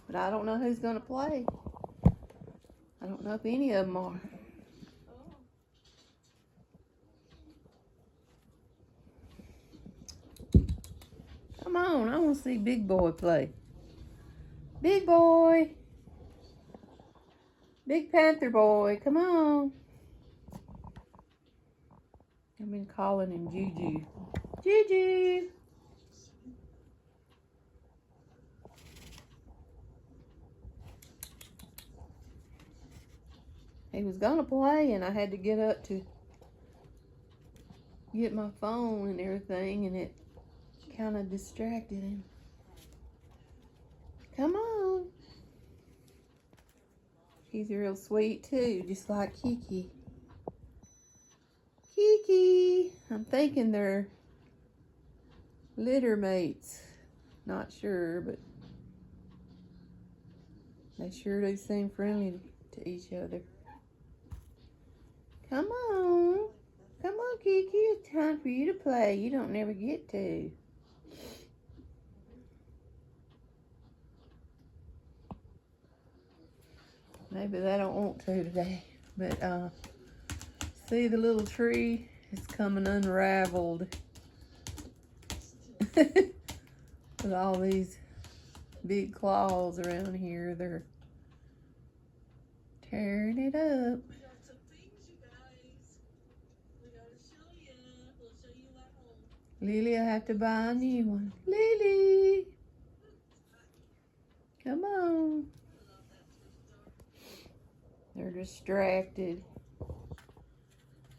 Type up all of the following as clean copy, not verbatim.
But I don't know who's going to play. I don't know if any of them are. Come on, I want to see Big Boy play. Big Boy. Big Panther Boy, come on. I've been calling him Juju. Juju. He was going to play, and I had to get up to get my phone and everything, and it kind of distracted him. Come on. He's real sweet too, just like Kiki. Kiki. I'm thinking they're litter mates. Not sure, but they sure do seem friendly to each other. Come on. Come on, Kiki. It's time for you to play. You don't never get to. Maybe they don't want to today. But see the little tree? It's coming unraveled. With all these big claws around here, they're tearing it up. Lily, I have to buy a new one. Lily! Come on. They're distracted.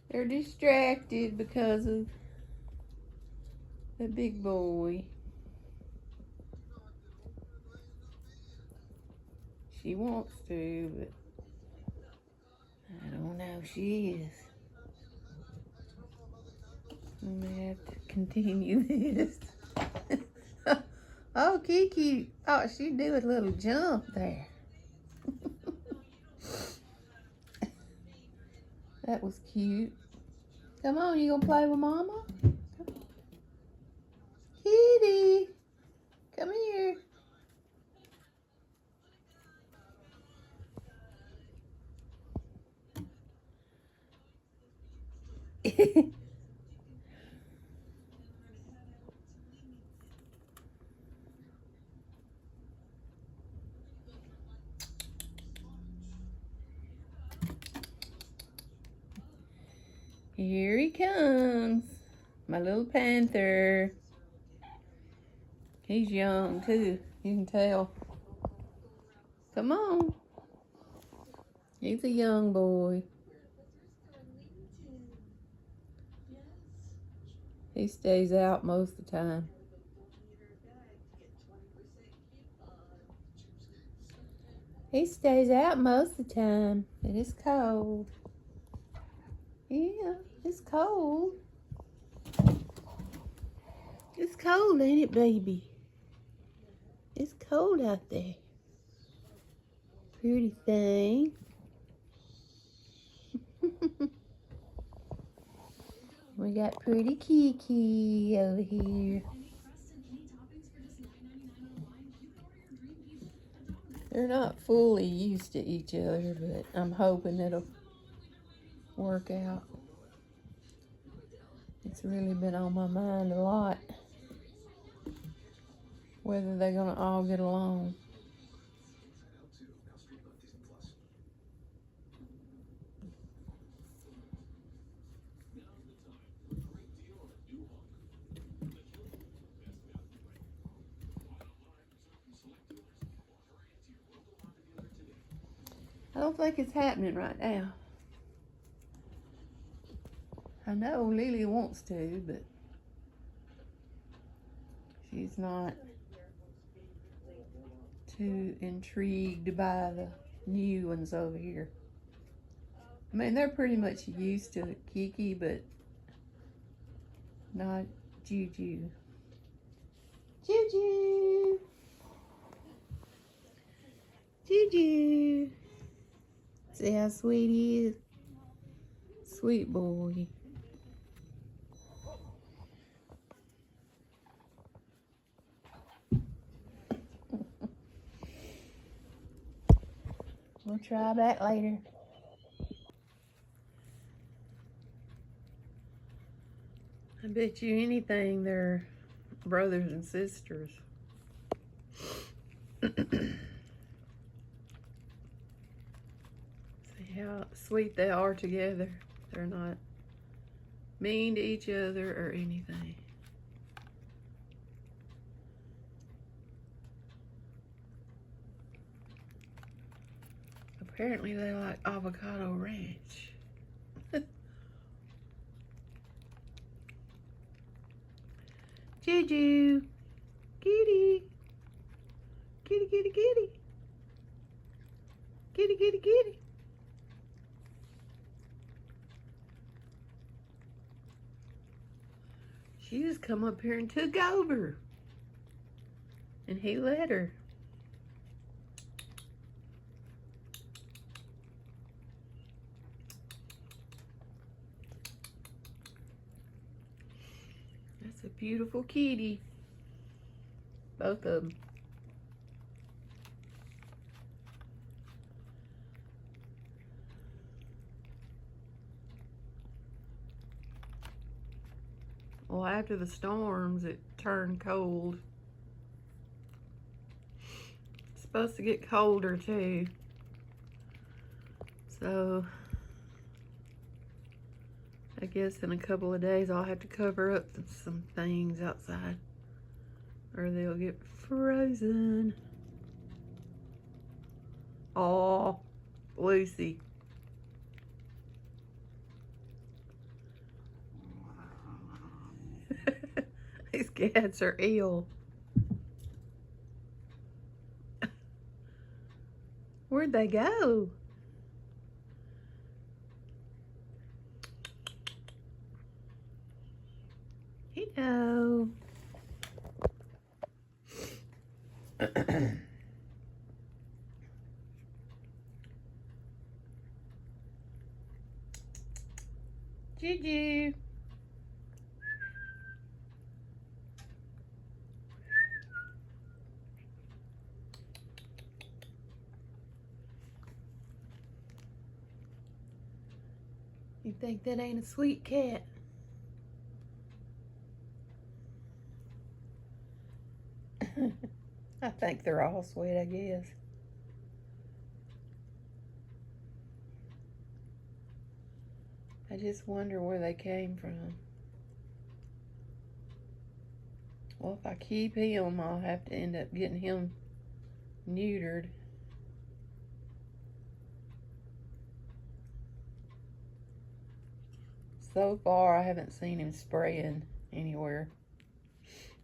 They're distracted because of the big boy. She wants to, but I don't know if she is. I may have to continue this. Oh, Kiki. Oh, she did a little jump there. That was cute. Come on, you gonna play with Mama? Kitty, come here. Here he comes, my little panther. He's young too, you can tell. Come on. He's a young boy. He stays out most of the time. He stays out most of the time. It is cold. Yeah, it's cold. It's cold, ain't it, baby? It's cold out there. Pretty thing. We got pretty Kiki over here. They're not fully used to each other, but I'm hoping it'll work out. It's really been on my mind a lot, whether they're gonna all get along. I don't think it's happening right now. I know Lily wants to, but she's not too intrigued by the new ones over here. I mean, they're pretty much used to Kiki, but not Juju. Juju! Juju! See how sweet he is? Sweet boy. We'll try back later. I bet you anything they're brothers and sisters. See how sweet they are together. They're not mean to each other or anything. Apparently they like avocado ranch. Juju, kitty, kitty, kitty, kitty, kitty, kitty, kitty. She just come up here and took over, and he let her. That's a beautiful kitty. Both of them. Well, after the storms, it turned cold. It's supposed to get colder too. So, I guess in a couple of days I'll have to cover up some things outside, or they'll get frozen. Aw, Lucy. These cats are ill. Where'd they go? Hello. Juju. You think that ain't a sweet cat? I think they're all sweet, I guess. I just wonder where they came from. Well, if I keep him, I'll have to end up getting him neutered. So far, I haven't seen him spraying anywhere.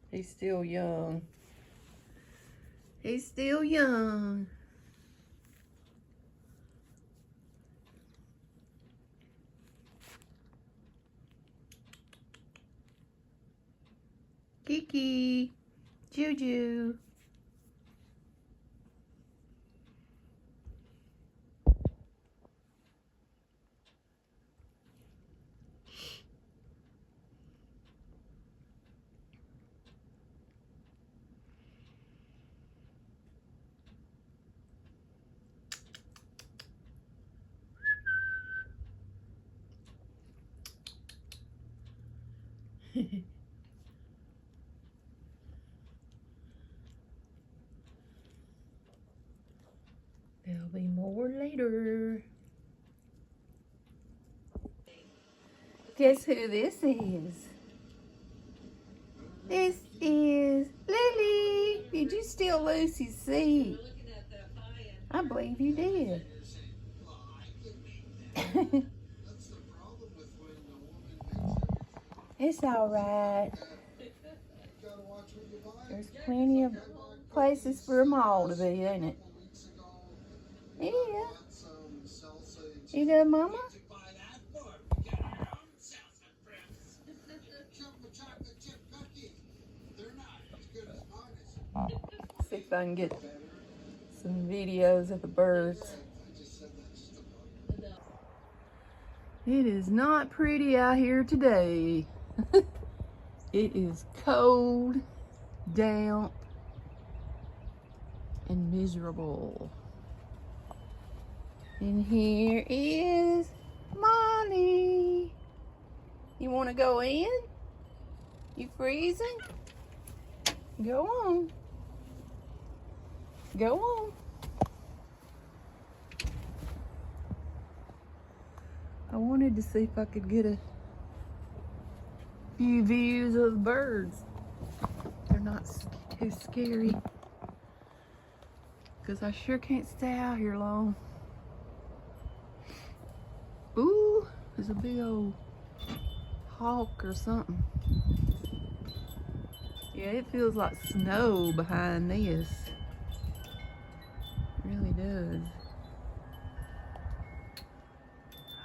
He's still young. He's still young. Kiki, Juju. There'll be more later. Guess who this is? This is Lily. Did you steal Lucy's seat? I believe you did. It's all right. There's plenty of places for them all to be, ain't it? Yeah. You good, Mama? See if I can get some videos of the birds. It is not pretty out here today. It is cold, damp, and miserable. And here is Molly. You want to go in? You freezing? Go on. Go on. I wanted to see if I could get a few views of the birds. They're not too scary. Because I sure can't stay out here long. Ooh, there's a big old hawk or something. Yeah, it feels like snow behind this. It really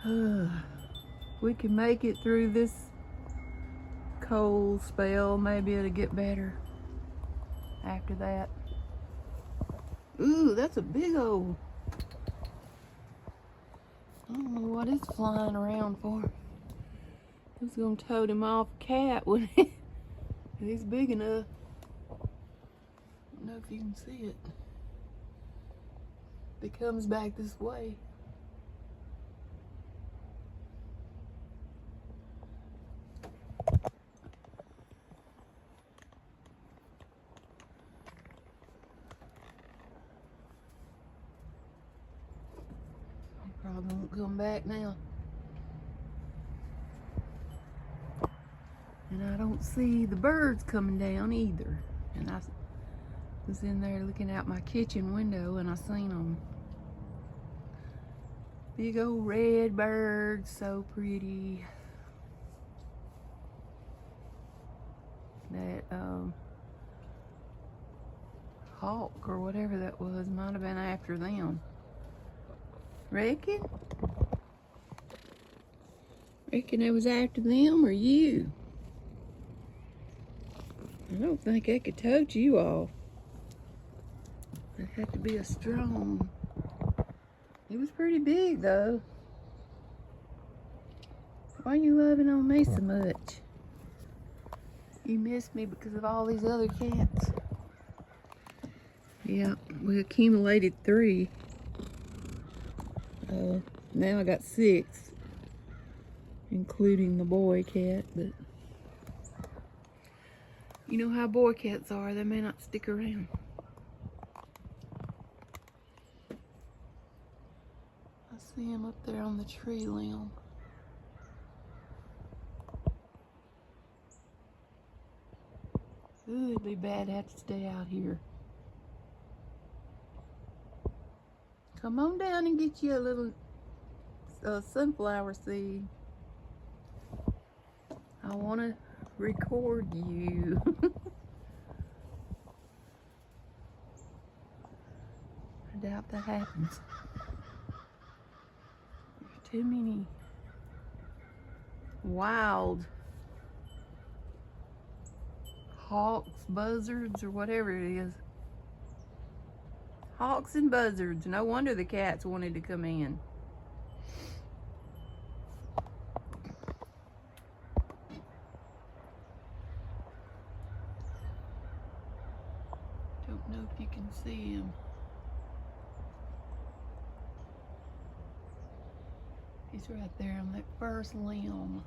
does. We can make it through this cold spell. Maybe it'll get better after that. Ooh, that's a big old... I don't know what it's flying around for. I was gonna tote him off a cat, wouldn't it? He's big enough. I don't know if you can see it. If it comes back this way. Probably won't come back now. And I don't see the birds coming down either. And I was in there looking out my kitchen window and I seen them. Big old red birds, so pretty. That hawk or whatever that was might have been after them. Reckon it was after them or you? I don't think I could tote you off. It had to be a strong. It was pretty big though. Why are you loving on me so much? You missed me because of all these other cats. Yeah, we accumulated 3. Now I got 6, including the boy cat, but you know how boy cats are, they may not stick around. I see him up there on the tree limb. Ooh, it'd be bad to have to stay out here. Come on down and get you a little sunflower seed. I want to record you. I doubt that happens. There's too many wild hawks, buzzards, or whatever it is. Hawks and buzzards. No wonder the cats wanted to come in. Don't know if you can see him. He's right there on that first limb.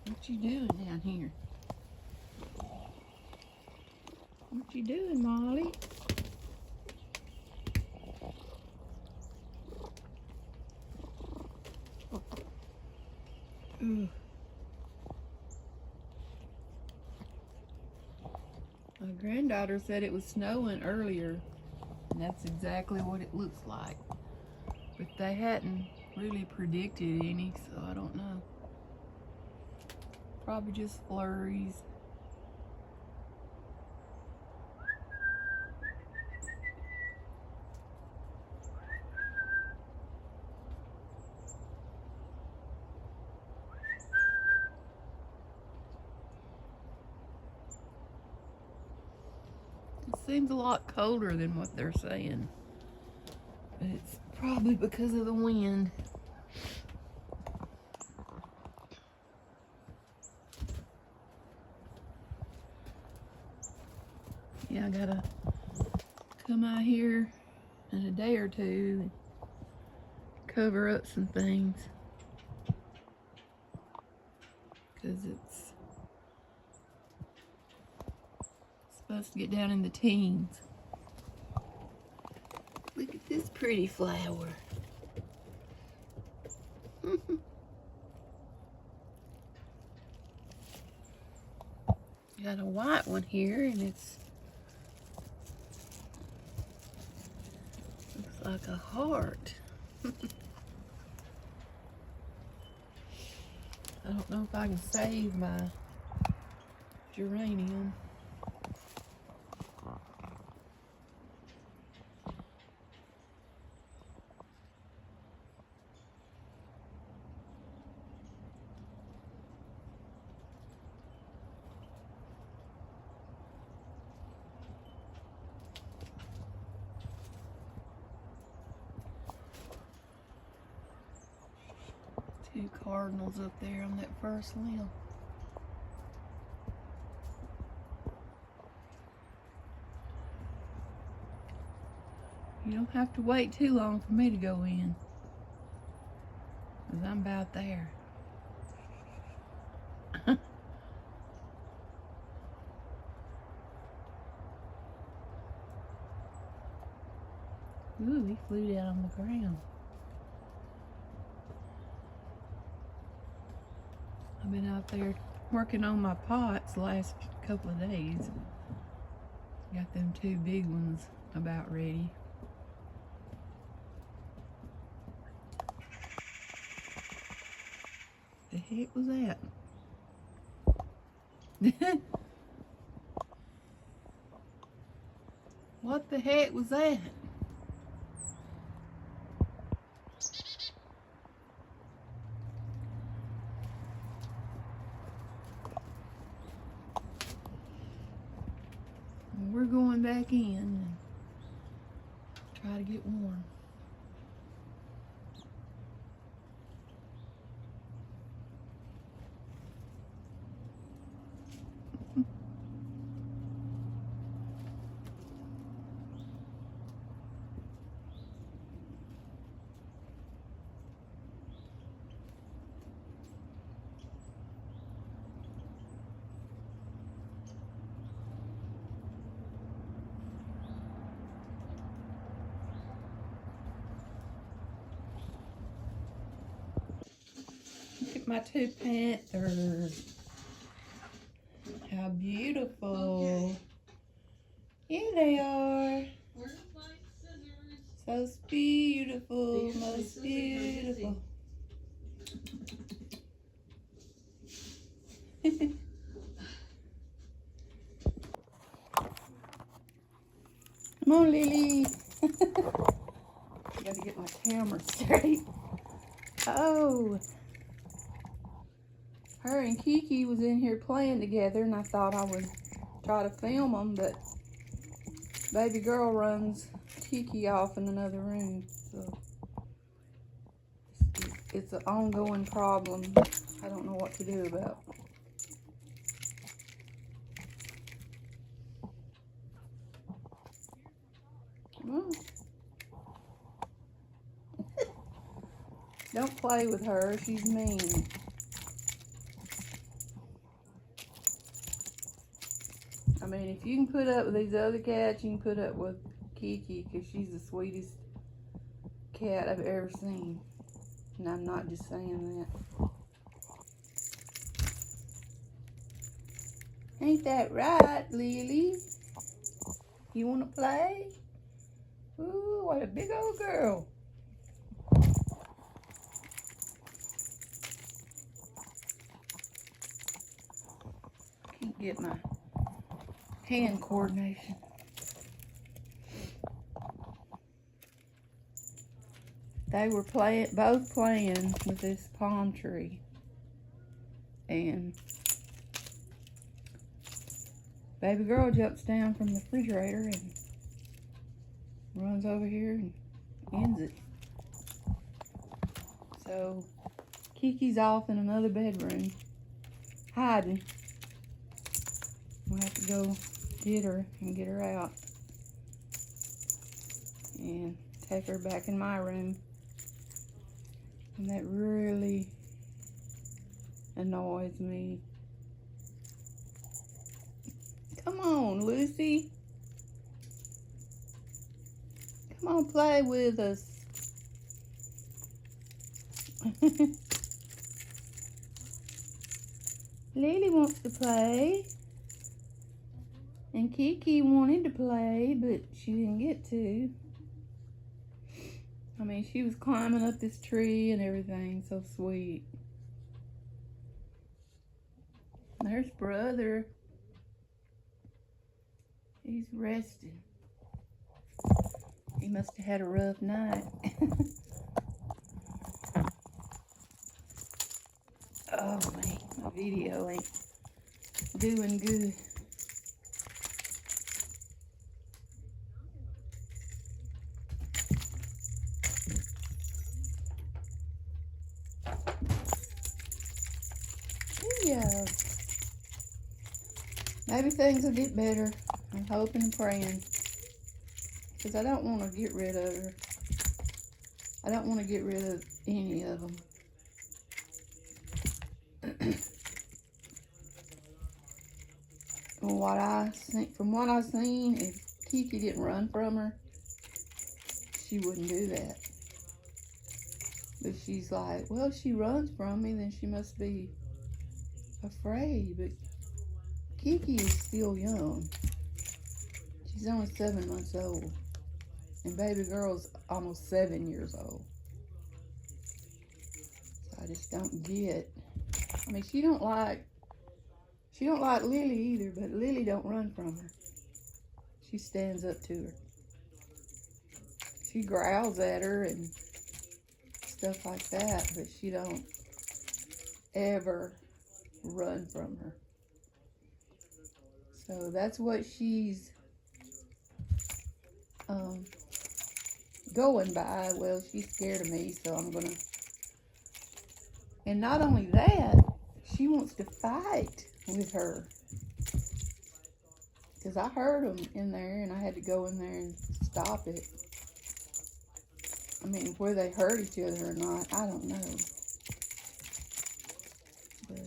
What you doing down here? What you doing, Molly? Ugh. My granddaughter said it was snowing earlier, and that's exactly what it looks like. But they hadn't really predicted any, so I don't know. Probably just flurries. It seems a lot colder than what they're saying. But it's probably because of the wind. Yeah, I gotta come out here in a day or two and cover up some things. Because it's supposed to get down in the teens. Look at this pretty flower. Got a white one here, and it's looks like a heart. I don't know if I can save my geranium. Two cardinals up there on that first limb. You don't have to wait too long for me to go in, 'cause I'm about there. Ooh, he flew down on the ground. I've been out there working on my pots the last couple of days. Got them two big ones about ready. The heck was that? What the heck was that? We're going back in and try to get warm. Look at my two panthers. How beautiful. Here they are. So beautiful, most beautiful. Come on, Lily. Gotta get my camera straight. Oh. Her and Kiki was in here playing together, and I thought I would try to film them, but baby girl runs Kiki off in another room. So it's an ongoing problem I don't know what to do about. Well, don't play with her, she's mean. I mean, if you can put up with these other cats, you can put up with Kiki, because she's the sweetest cat I've ever seen. And I'm not just saying that. Ain't that right, Lily? You want to play? Ooh, what a big old girl. Can't get my hand coordination. They were both playing with this palm tree. And baby girl jumps down from the refrigerator and runs over here and ends it. So Kiki's off in another bedroom, hiding. We'll have to go get her and get her out and take her back in my room. And that really annoys me. Come on, Lucy. Come on, play with us. Lily wants to play. And Kiki wanted to play, but she didn't get to. I mean, she was climbing up this tree and everything. So sweet. There's brother. He's resting. He must have had a rough night. Oh man, my video ain't doing good. Yeah. Maybe things will get better. I'm hoping and praying. Because I don't want to get rid of her. I don't want to get rid of any of them. From what I've seen, if Kiki didn't run from her, she wouldn't do that. But she's like, well, she runs from me, then she must be afraid. But Kiki is still young. She's only 7 months old. And baby girl's almost 7 years old. So I just don't get. I mean, she don't like Lily either, but Lily don't run from her. She stands up to her. She growls at her and stuff like that, but she don't ever run from her. So that's what she's going by. Well, she's scared of me, so I'm gonna. And not only that, she wants to fight with her. Because I heard them in there, and I had to go in there and stop it. I mean, whether they hurt each other or not, I don't know. But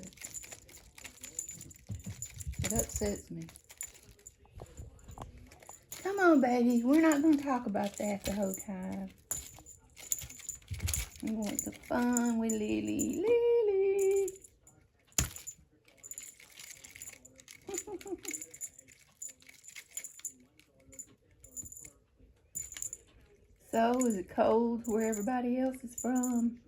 it upsets me. Come on, baby. We're not going to talk about that the whole time. We want some fun with Lily. Lily. So, is it cold where everybody else is from?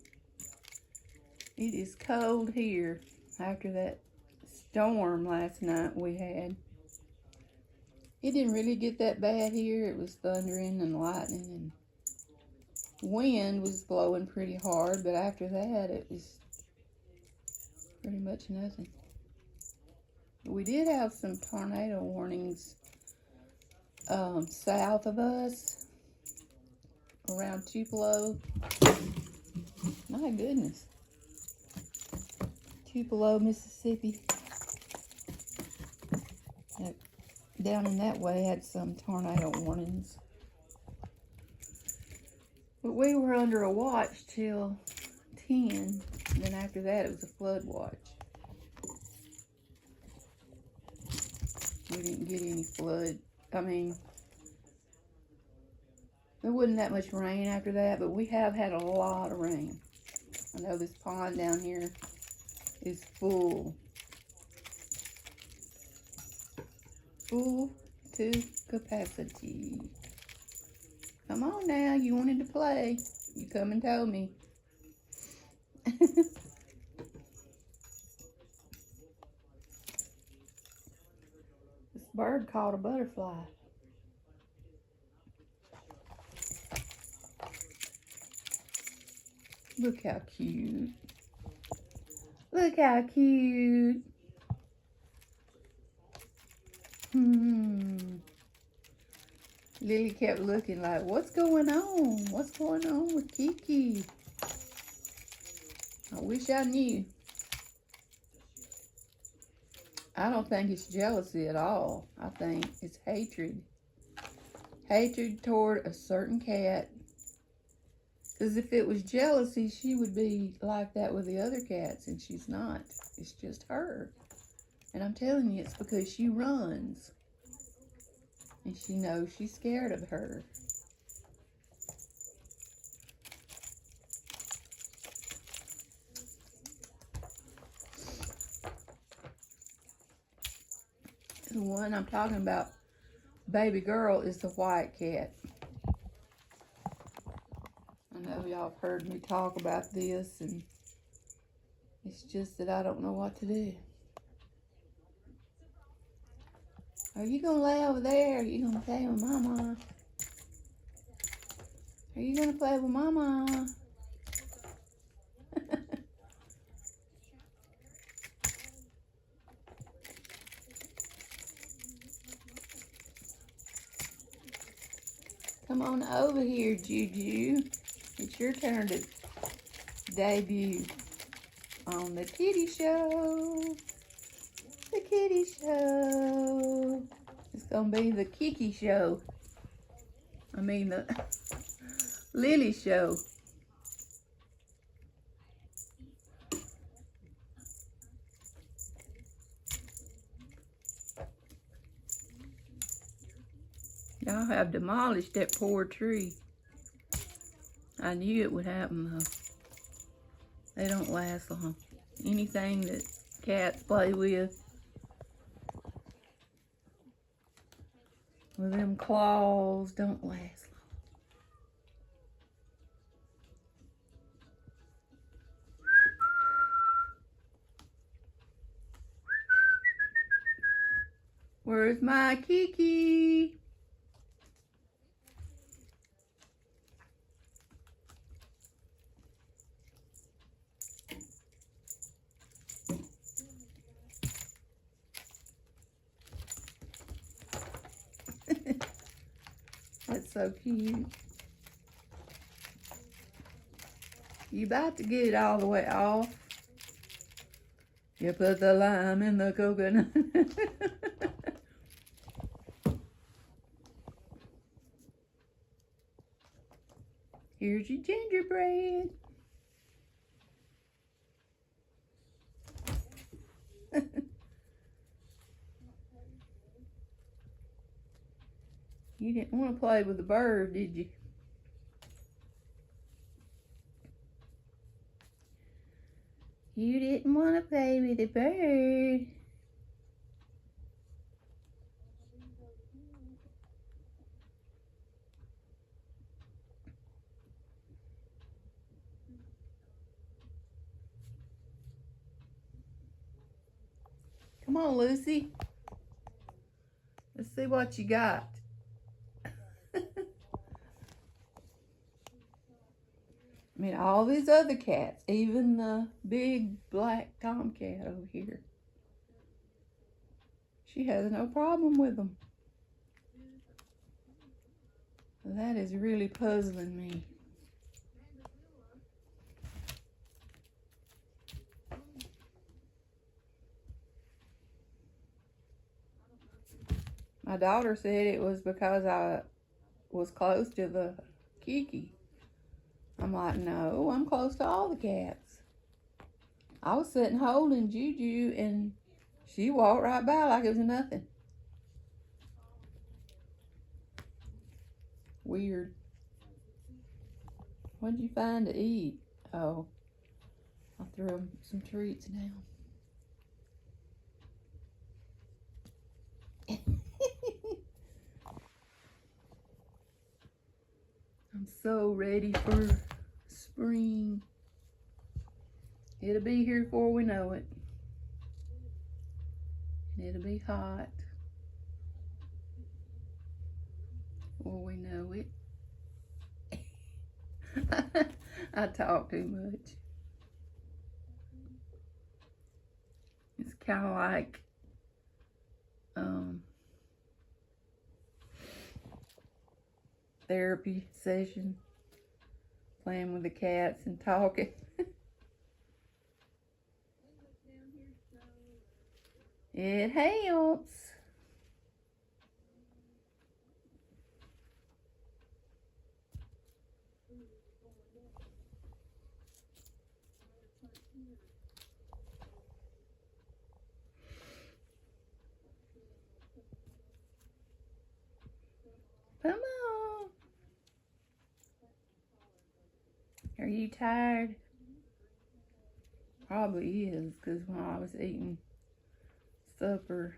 It is cold here after that storm last night we had. It didn't really get that bad here. It was thundering and lightning, and wind was blowing pretty hard, but after that it was pretty much nothing. We did have some tornado warnings south of us, around Tupelo. My goodness. Tupelo, Mississippi. Down in that way had some tornado warnings. But we were under a watch till 10. And then after that it was a flood watch. We didn't get any flood. I mean, there wasn't that much rain after that, but we have had a lot of rain. I know this pond down here is full. Full to capacity. Come on now, you wanted to play. You come and told me. This bird caught a butterfly. Look how cute. Look how cute. Lily kept looking like, what's going on? What's going on with Kiki? I wish I knew. I don't think it's jealousy at all. I think it's hatred. Hatred toward a certain cat. Because if it was jealousy, she would be like that with the other cats, and she's not. It's just her. And I'm telling you, it's because she runs. And she knows she's scared of her. The one I'm talking about, baby girl, is the white cat. I know y'all have heard me talk about this, and it's just that I don't know what to do. Are you going to lay over there? Or are you going to play with Mama? Are you going to play with Mama? Come on over here, Juju. It's your turn to debut on the kitty show. The kitty show. It's going to be the Kiki show. I mean the Lily show. Y'all have demolished that poor tree. I knew it would happen though. They don't last long. Anything that cats play with them claws, don't last long. Where's my Kiki? That's so cute. You about to get it all the way off. You put the lime in the coconut. Here's your gingerbread. You didn't want to play with the bird, did you? You didn't want to play with the bird. Come on, Lucy. Let's see what you got. I mean, all these other cats, even the big black tomcat over here, she has no problem with them. That is really puzzling me. My daughter said it was because I was close to the Kiki. I'm like, no, I'm close to all the cats. I was sitting holding Juju and she walked right by like it was nothing. Weird. What'd you find to eat? Oh, I'll throw them some treats now. I'm so ready for spring. It'll be here before we know it. And it'll be hot before we know it. I talk too much. It's kind of like therapy session, playing with the cats and talking. It helps. Come on. Are you tired? Probably is, because when I was eating supper,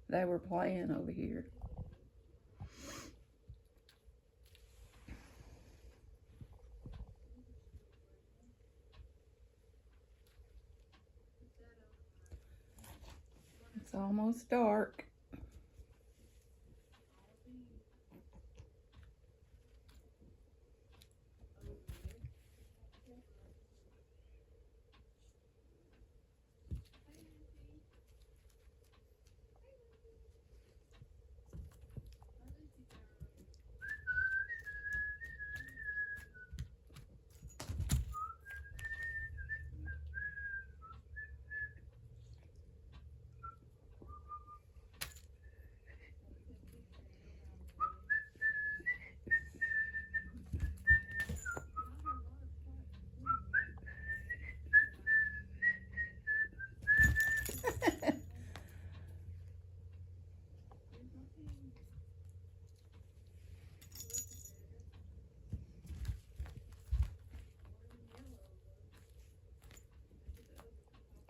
they were playing over here. It's almost dark.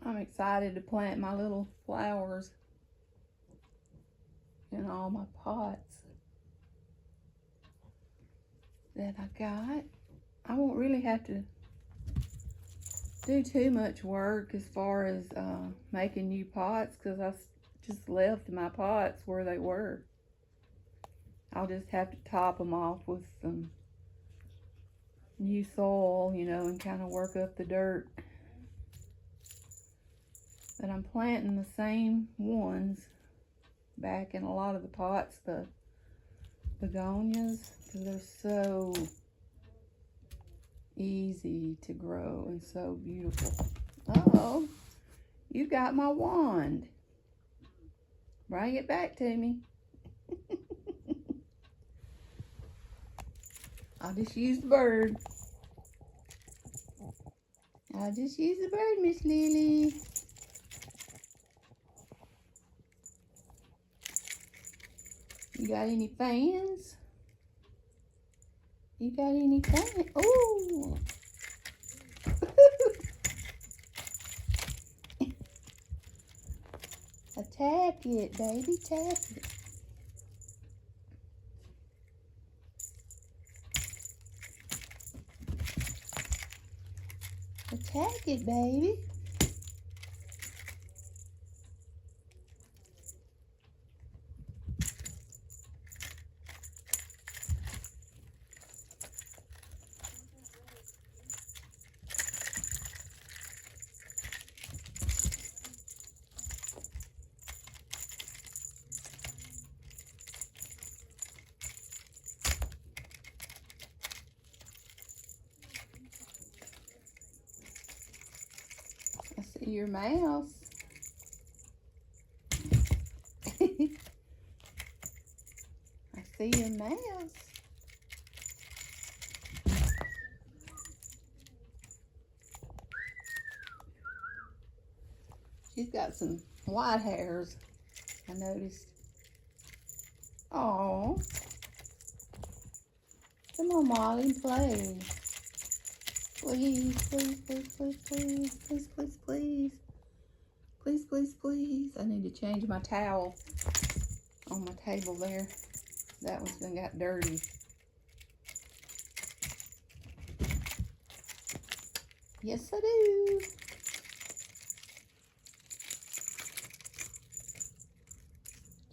I'm excited to plant my little flowers in all my pots that I got. I won't really have to do too much work as far as making new pots, because I just left my pots where they were. I'll just have to top them off with some new soil, you know, and kind of work up the dirt. But I'm planting the same ones back in a lot of the pots, the begonias, because they're so easy to grow and so beautiful. Uh-oh, you got my wand. Bring it back to me. I'll just use the bird. I'll just use the bird, Miss Lily. You got any fans? You got any fans? Ooh. Attack it, baby, tap it. Attack it, baby. I see your mouse. I see your mouse. She's got some white hairs, I noticed. Oh, come on, Molly, play. Please, please, please, please, please, please, please, please. Please, please, please. I need to change my towel on my table there. That one's been got dirty. Yes, I do.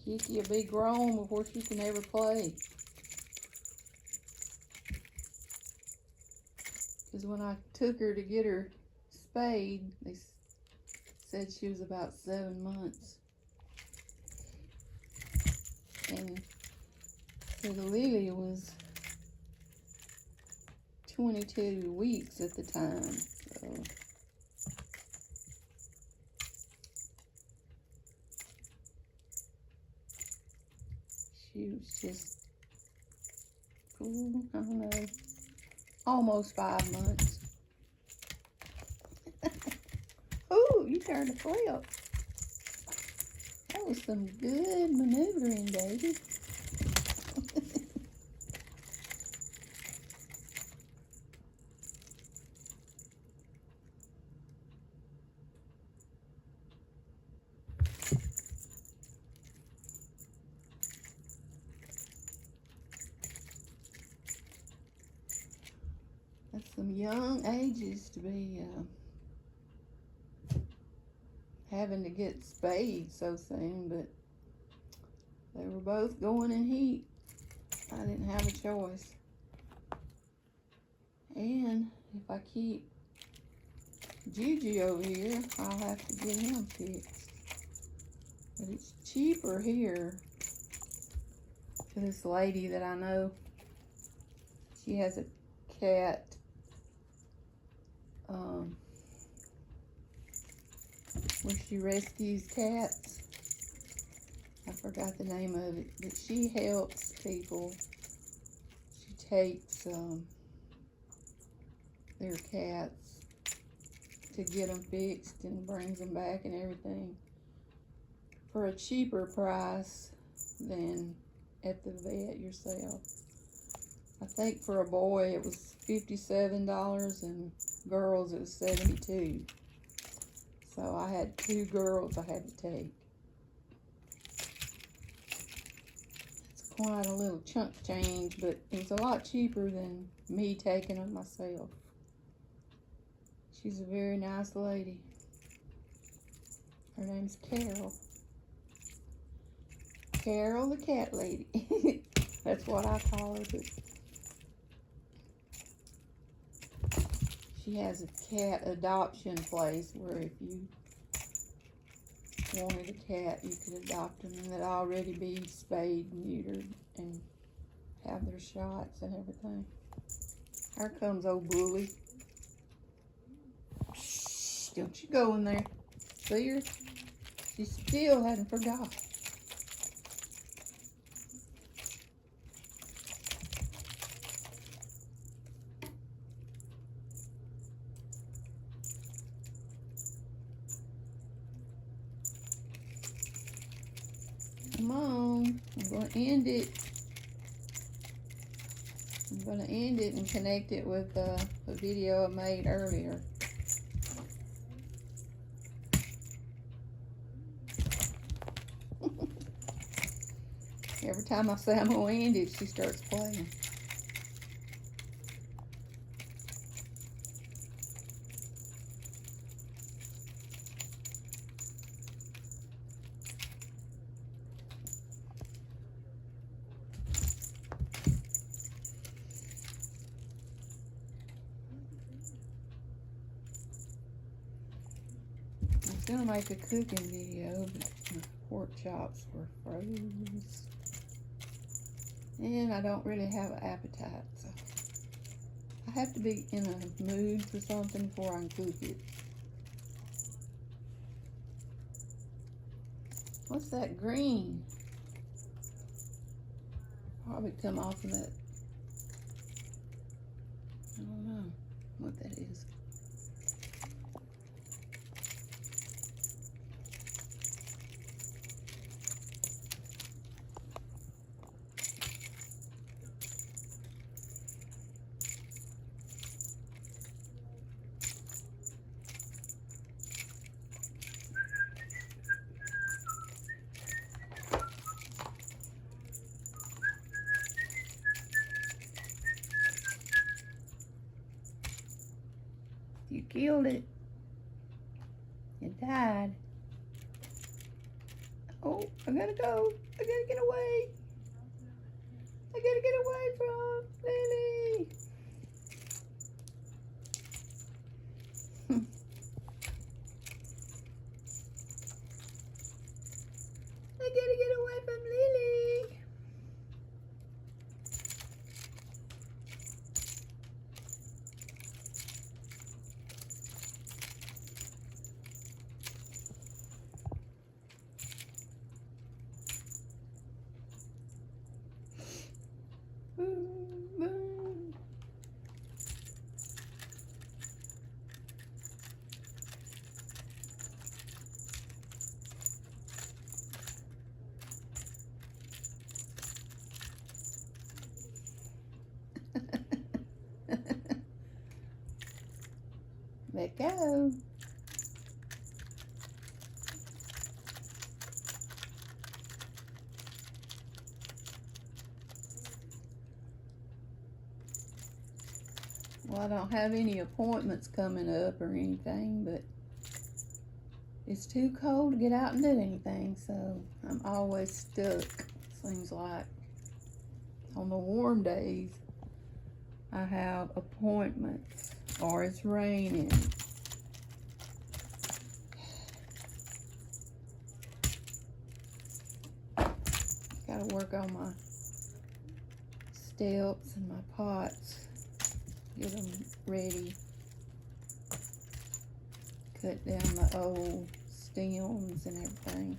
Kiki will be grown before she can ever play. Because when I took her to get her spayed, they said she was about 7 months. And Because Lily was 22 weeks at the time, so. She was just, ooh, I don't know, almost 5 months. Ooh, you turned a flip. That was some good maneuvering, baby. That's some young ages to be having to get spayed so soon, but they were both going in heat. I didn't have a choice. And if I keep Juju over here, I'll have to get him fixed. But it's cheaper here for this lady that I know. She has a cat. Where she rescues cats. I forgot the name of it, but she helps people. She takes their cats to get them fixed and brings them back and everything for a cheaper price than at the vet yourself. I think for a boy it was $57 and girls it was $72. So I had 2 girls I had to take. It's quite a little chunk change, but it was a lot cheaper than me taking them myself. She's a very nice lady. Her name's Carol. Carol the cat lady. That's what I call her. But she has a cat adoption place where if you wanted a cat, you could adopt them and they'd already be spayed, neutered, and have their shots and everything. Here comes old Bully. Shh, don't you go in there. See her? She still hadn't forgot. Come on, I'm going to end it. I'm going to end it and connect it with a video I made earlier. Every time I say I'm going to end it, she starts playing. I was going to make a cooking video, but my pork chops were froze. And I don't really have an appetite, so I have to be in a mood for something before I can cook it. What's that green? Probably come off of that. I don't know what that is. You killed it. It died. Oh, I gotta go. I gotta get away. I gotta get away from Lily. I gotta get away from Lily. Let go. Well, I don't have any appointments coming up or anything, but it's too cold to get out and do anything, so I'm always stuck, seems like. On the warm days, I have appointments, or it's raining. Gotta work on my steps and my pots, get them ready. Cut down the old stems and everything.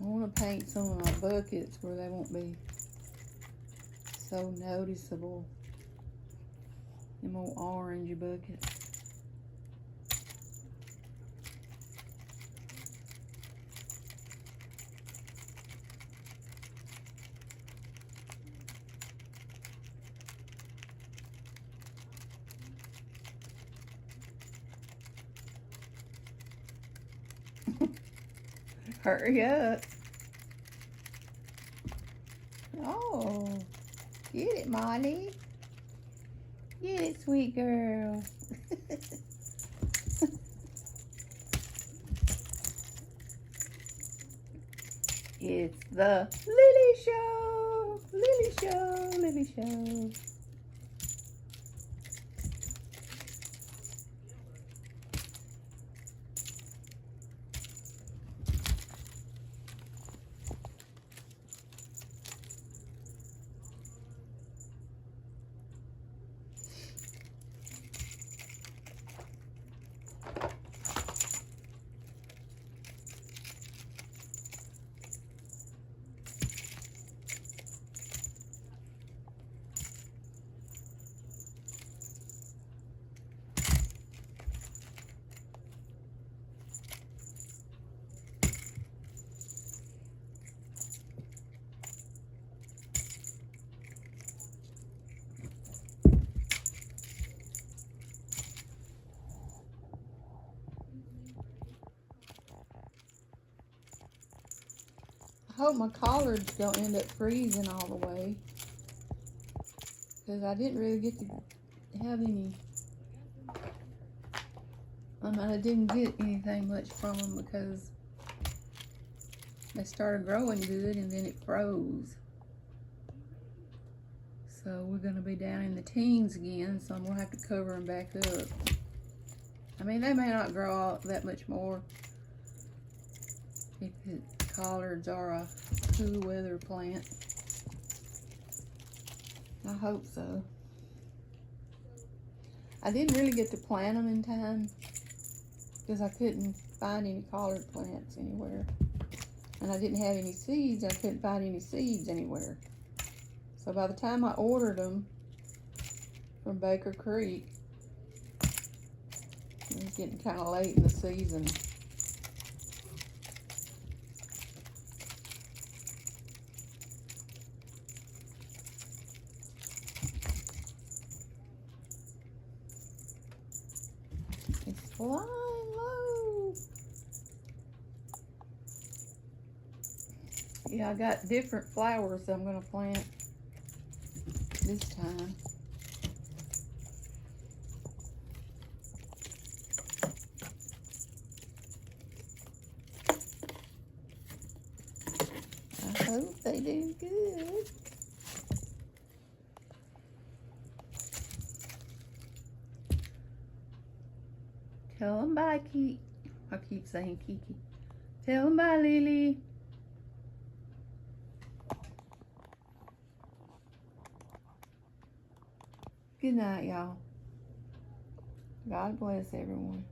I want to paint some of my buckets where they won't be so noticeable. Them old orange buckets. Hurry up. Oh, get it, Molly. Get it, sweet girl. It's the Lily Show. Lily Show. Lily Show. I hope my collards don't end up freezing all the way, because I didn't really get to have any. I didn't get anything much from them because they started growing good and then it froze. So we're going to be down in the teens again, so I'm going to have to cover them back up. I mean, they may not grow out that much more if the collards are a cool weather plant. I hope so. I didn't really get to plant them in time because I couldn't find any collard plants anywhere. And I didn't have any seeds. I couldn't find any seeds anywhere. So by the time I ordered them from Baker Creek, it was getting kind of late in the season. It's flying low. Yeah, I got different flowers that I'm going to plant this time. I hope they do good. Tell them bye, Kiki. I keep saying Kiki. Tell them bye, Lily. Good night, y'all. God bless everyone.